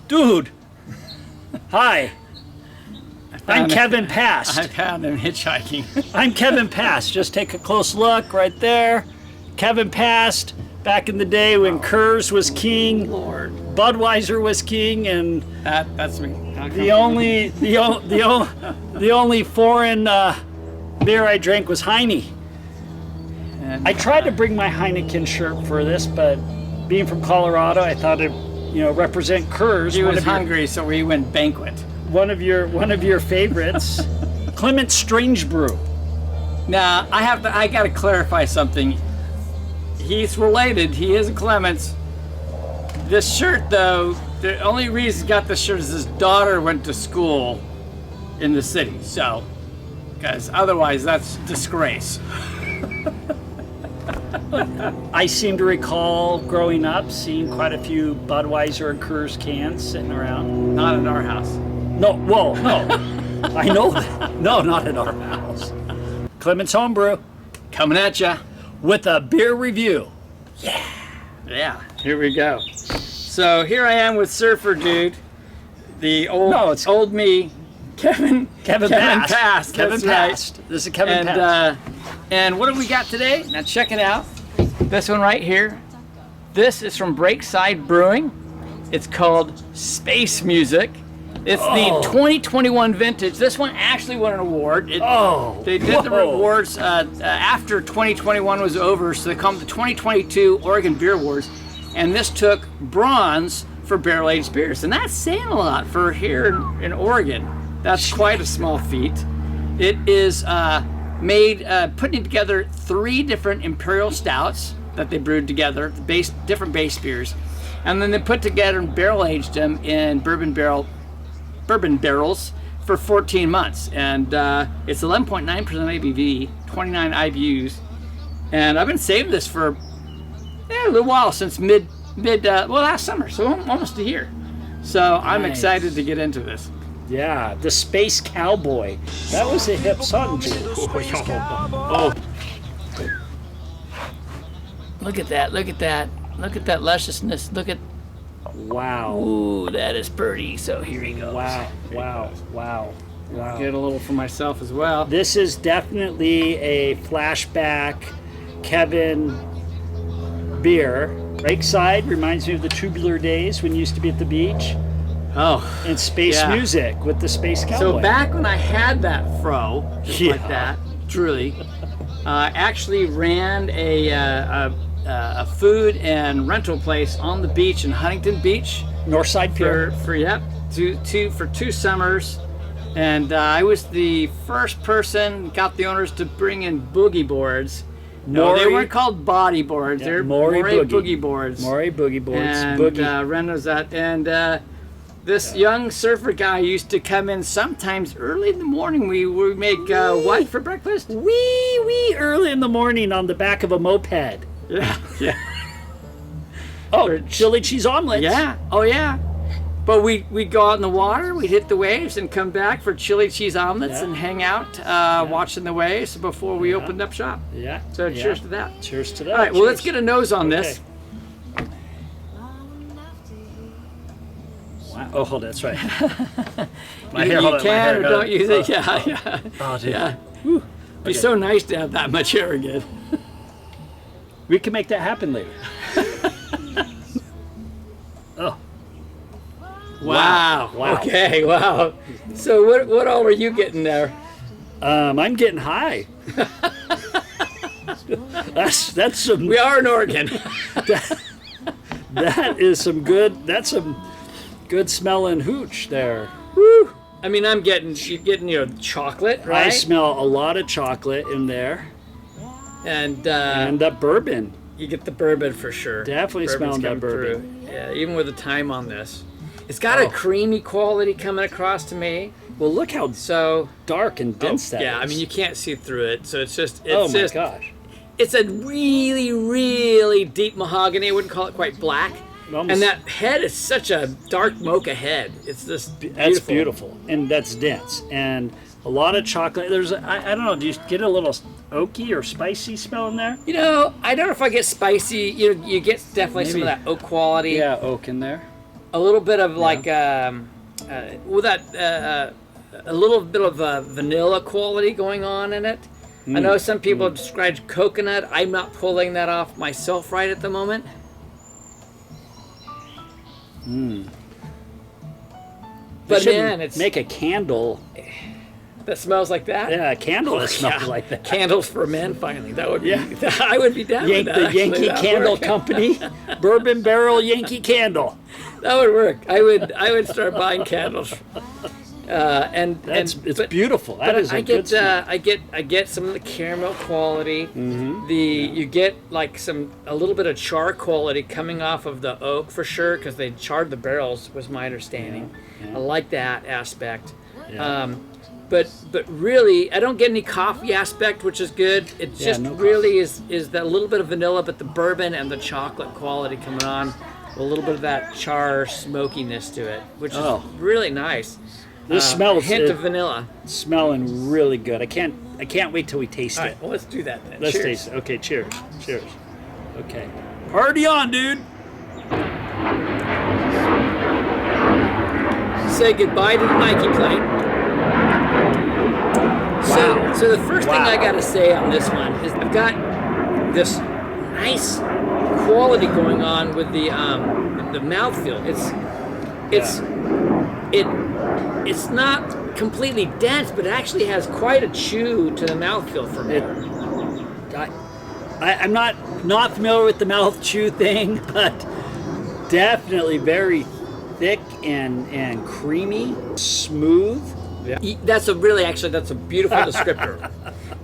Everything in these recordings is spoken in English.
Dude. Hi. I'm Kevin Past. I found him hitchhiking. I'm Kevin Past. Just take a close look right there. Kevin Past. Back in the day when Coors was king, Lord. Budweiser was king, and That's me. the only foreign beer I drank was Heine. And, I tried to bring my Heineken shirt for this, but being from Colorado, I thought it, represent Coors. He was hungry, so we went banquet. One of your favorites, Clements Strange Brew. Now I got to clarify something. He's related. He is a Clements. This shirt, though, the only reason he got this shirt is his daughter went to school in the city. So, because otherwise, that's disgrace. I seem to recall growing up seeing quite a few Budweiser and Coors cans sitting around. Not at our house. No, well, no. I know that. No, not at our house. Clements Homebrew Coming at ya. with a beer review. Yeah, here we go. So here I am with Surfer Dude, the old me, Kevin Past. Kevin That's Past. right. This is Kevin Past. And what do we got today? Now check it out. This one right here. This is from Breakside Brewing. It's called Space Music. It's the 2021 vintage. This one actually won an award. They did the rewards after 2021 was over, so they call them the 2022 Oregon Beer Awards. And this took bronze for barrel-aged beers. And that's saying a lot for here in Oregon. That's quite a small feat. It is putting together 3 different Imperial Stouts that they brewed together, different base beers. And then they put together and barrel-aged them in bourbon barrels for 14 months, and it's 11.9% ABV, 29 IBUs, and I've been saving this for a little while, since last summer, so almost a year. So I'm excited to get into this. Yeah, the Space Cowboy. That was a hip song. Oh, look at that! Look at that! Look at that lusciousness! Look at. Wow. Ooh, that is pretty. So here he goes. Wow. Get a little for myself as well. This is definitely a flashback Kevin beer. Breakside reminds me of the tubular days when you used to be at the beach. Oh. And Space Music with the Space Cowboy. So back when I had that fro, just like that, truly, I actually ran a food and rental place on the beach in Huntington Beach. Northside Pier. For 2 summers. And I was the first person, got the owners to bring in boogie boards. No, they weren't called body boards. They're Moray boogie boards. Moray boogie boards. And ran those out. And this young surfer guy used to come in sometimes early in the morning. We would make what for breakfast? Wee early in the morning on the back of a moped. Yeah. Oh, chili cheese omelets. Yeah. Oh, yeah. But we'd go out in the water, we'd hit the waves, and come back for chili cheese omelets and hang out watching the waves before we opened up shop. Yeah. So cheers to that. Cheers to that. All right. Well, let's get a nose on this. Wow. Oh, hold on. That's right. You can or don't use it. Yeah. Oh, dude. Yeah. It'd be so nice to have that much hair again. We can make that happen later. Oh. Wow. Okay. Wow. So what all were you getting there? I'm getting high. That's some. We are in Oregon. That is some good. That's some good smelling hooch there. Woo. I mean, you're getting chocolate, right? I smell a lot of chocolate in there. And that bourbon. You get the bourbon for sure. Definitely smelling that bourbon. Through. Yeah, even with the time on this. It's got a creamy quality coming across to me. Well, look how dark and dense that is. Yeah, I mean, you can't see through it, so it's just... my gosh. It's a really, really deep mahogany. I wouldn't call it quite black. And that head is such a dark mocha head. It's just beautiful. That's beautiful, and that's dense. And a lot of chocolate. There's, I don't know, do you get a little oaky or spicy smell in there? I don't know if I get spicy. You get definitely some of that oak quality. Yeah, oak in there. a little bit of like with that a little bit of vanilla quality going on in it. I know some people have described coconut. I'm not pulling that off myself right at the moment. But man, it's make a candle that smells like that. Yeah, a candle that smells like that. Candles for men, finally. That would be. I would be down with that. The Yankee Candle Company, Bourbon Barrel Yankee Candle. That would work. I would start buying candles. It's beautiful. That is a good smell. I get some of the caramel quality. You get like a little bit of char quality coming off of the oak for sure, because they charred the barrels, was my understanding. I like that aspect. But really, I don't get any coffee aspect, which is good. It just really is that little bit of vanilla, but the bourbon and the chocolate quality coming on, a little bit of that char smokiness to it, which is really nice. This smells a hint of vanilla. Smelling really good. I can't wait till we taste it. All right, well, let's do that then. Let's taste it. Okay, cheers. Cheers. Okay. Party on, dude. Say goodbye to the Nike plane. Wow. So the first thing I got to say on this one is I've got this nice quality going on with the mouthfeel. It's not completely dense, but it actually has quite a chew to the mouthfeel for me. I'm not familiar with the mouth chew thing, but definitely very thick and creamy, smooth. Yeah. That's a beautiful descriptor.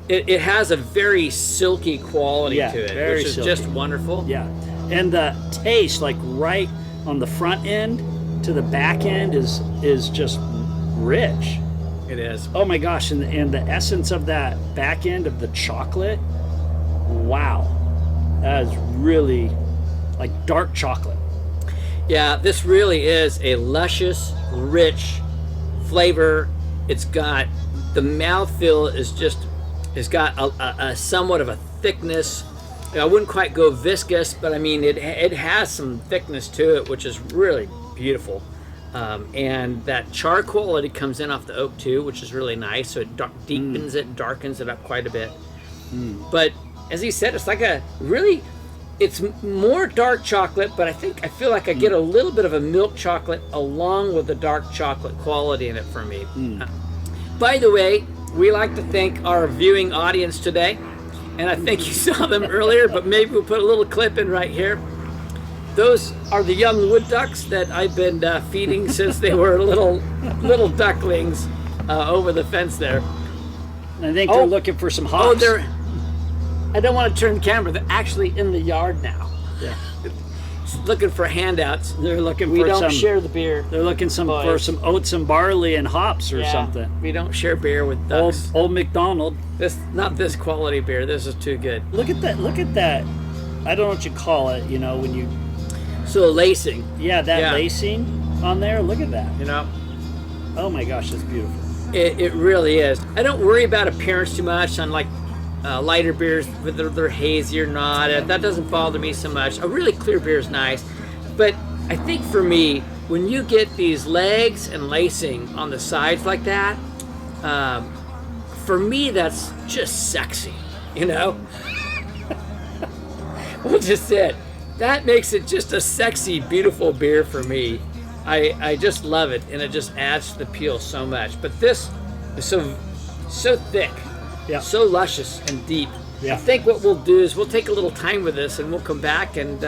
It has a very silky quality to it, which is just wonderful. Yeah, and the taste, like right on the front end to the back end, is just rich. It is. Oh my gosh, and the essence of that back end of the chocolate, wow, that is really like dark chocolate. Yeah, this really is a luscious, rich flavor. It's got, the mouthfeel it's got a somewhat of a thickness. I wouldn't quite go viscous, but I mean, it has some thickness to it, which is really beautiful. And that char quality comes in off the oak too, which is really nice. So it deepens it, darkens it up quite a bit. But as he said, it's like it's more dark chocolate, but I feel like I get a little bit of a milk chocolate along with the dark chocolate quality in it for me. By the way, we like to thank our viewing audience today, and I think you saw them earlier, but maybe we'll put a little clip in right here. Those are the young wood ducks that I've been feeding since they were little ducklings over the fence there. And I think they're looking for some hops. I don't want to turn the camera. They're actually in the yard now. Yeah. Looking for handouts. They're looking we don't share the beer. They're looking for some oats and barley and hops or something. We don't share beer with ducks. Old McDonald. Not this quality beer. This is too good. Look at that. I don't know what you call it, when you... So lacing. Yeah, lacing on there. Look at that. Oh my gosh, that's beautiful. It really is. I don't worry about appearance too much on like lighter beers, whether they're hazy or not. That doesn't bother me so much. A really clear beer is nice, but I think for me, when you get these legs and lacing on the sides like that, for me that's just sexy. Well, just it. That makes it just a sexy, beautiful beer for me. I just love it, and it just adds to the appeal so much. But this is so thick. Yeah. So luscious and deep. Yeah. I think what we'll do is we'll take a little time with this, and we'll come back and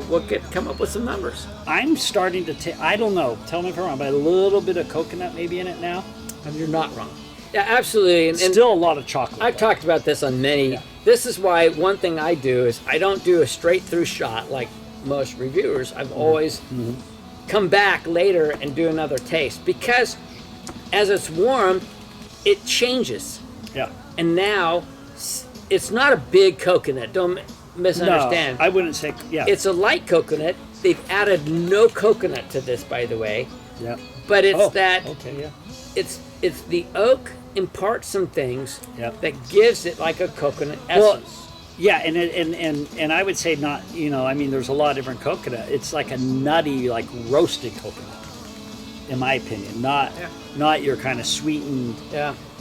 we'll come up with some numbers. I'm starting to I don't know, tell me if I'm wrong, but a little bit of coconut maybe in it now. And you're not wrong. Yeah, absolutely. And still a lot of chocolate. I've talked about this on many. Yeah. This is why one thing I do is I don't do a straight through shot like most reviewers. I've always come back later and do another taste, because as it's warm, it changes. Yeah. And now, it's not a big coconut. Don't misunderstand. No, I wouldn't say, It's a light coconut. They've added no coconut to this, by the way. Yeah. But it's it's the oak imparts some things that gives it like a coconut essence. Yeah, and I would say not, I mean, there's a lot of different coconut. It's like a nutty, like roasted coconut, in my opinion. Not your kind of sweetened,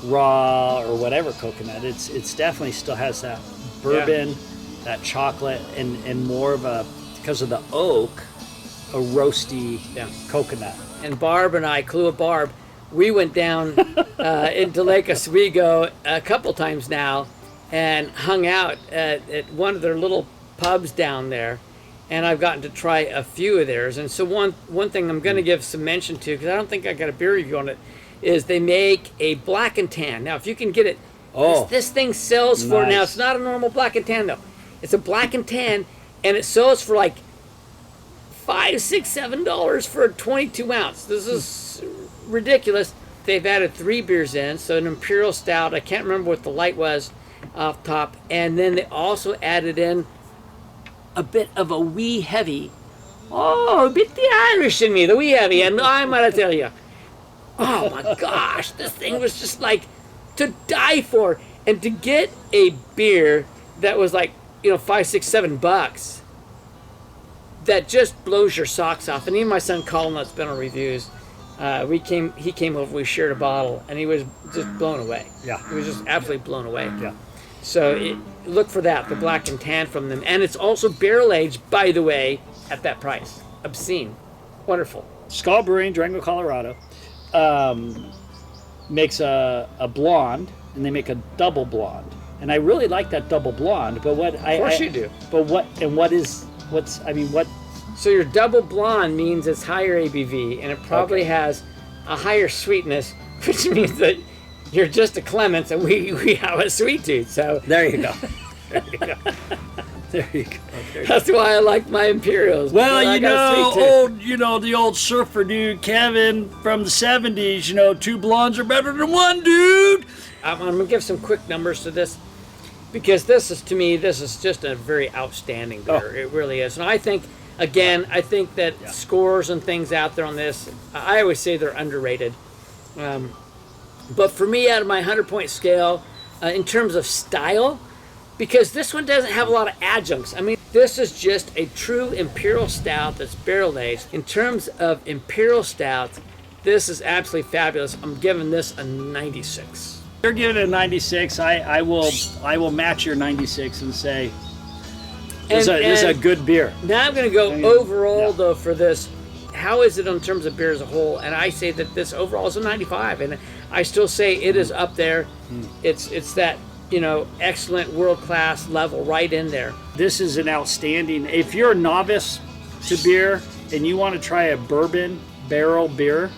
raw or whatever coconut. It's definitely still has that bourbon, that chocolate, and more of a, because of the oak, a roasty coconut. And Barb and I, Clue of Barb, we went down into Lake Oswego a couple times now and hung out at one of their little pubs down there. And I've gotten to try a few of theirs. And so one thing I'm going to give some mention to, because I don't think I got a beer review on it, is they make a black and tan. Now, if you can get it, this thing sells for, now it's not a normal black and tan though. It's a black and tan, and it sells for like $5, $6, $7 for a 22 ounce. This is ridiculous. They've added 3 beers in, so an Imperial Stout. I can't remember what the light was off top, and then they also added in a bit of a wee heavy. Oh, a bit the Irish in me, the wee heavy, and I'm gonna tell you, oh my gosh, this thing was just like to die for. And to get a beer that was like, $5, $6, $7, that just blows your socks off. And even my son Colin, that's been on reviews, he came over, we shared a bottle, and he was just blown away. Yeah. He was just absolutely blown away. Yeah. So look for that, the black and tan from them. And it's also barrel aged, by the way, at that price. Obscene. Wonderful. Skull Brewing, Durango, Colorado, makes a blonde, and they make a double blonde. And I really like that double blonde, but what Of course you do. But what? So your double blonde means it's higher ABV, and it probably has a higher sweetness, which means that you're just a Clements, and we have a sweet tooth. So There you go. There you go. There you go. that's why I like my Imperials. Well, because I got a sweet tooth. the old surfer dude, Kevin, from the 70s, 2 blondes are better than 1, dude. I'm going to give some quick numbers to this, because this is just a very outstanding beer. It really is. And I think, again, that scores and things out there on this, I always say they're underrated. But for me, out of my 100-point scale, in terms of style, because this one doesn't have a lot of adjuncts. I mean, this is just a true Imperial Stout that's barrel aged. In terms of Imperial Stout, this is absolutely fabulous. I'm giving this a 96. You're giving it a 96. I will match your 96 and say this is a good beer. Now I'm going to go overall though for this. How is it in terms of beer as a whole? And I say that this overall is a 95, and I still say it is up there. It's that excellent world-class level right in there. This is an outstanding. If you're a novice to beer and you want to try a bourbon barrel beer,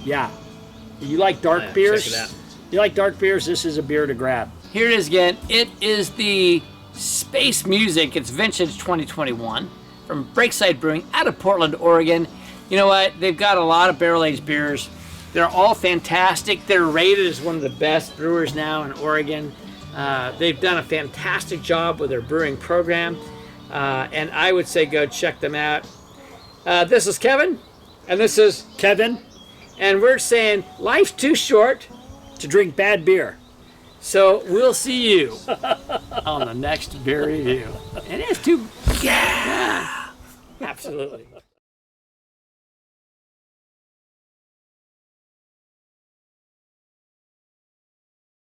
you like dark beers. Check it out. You like dark beers. This is a beer to grab. Here it is again. It is the Space Music. It's vintage 2021 from Breakside Brewing out of Portland, Oregon. You know what? They've got a lot of barrel-aged beers. They're all fantastic. They're rated as one of the best brewers now in Oregon. They've done a fantastic job with their brewing program, and I would say go check them out. This is Kevin, and this is Kevin, and we're saying life's too short to drink bad beer. So we'll see you on the next beer review. And it's too, absolutely.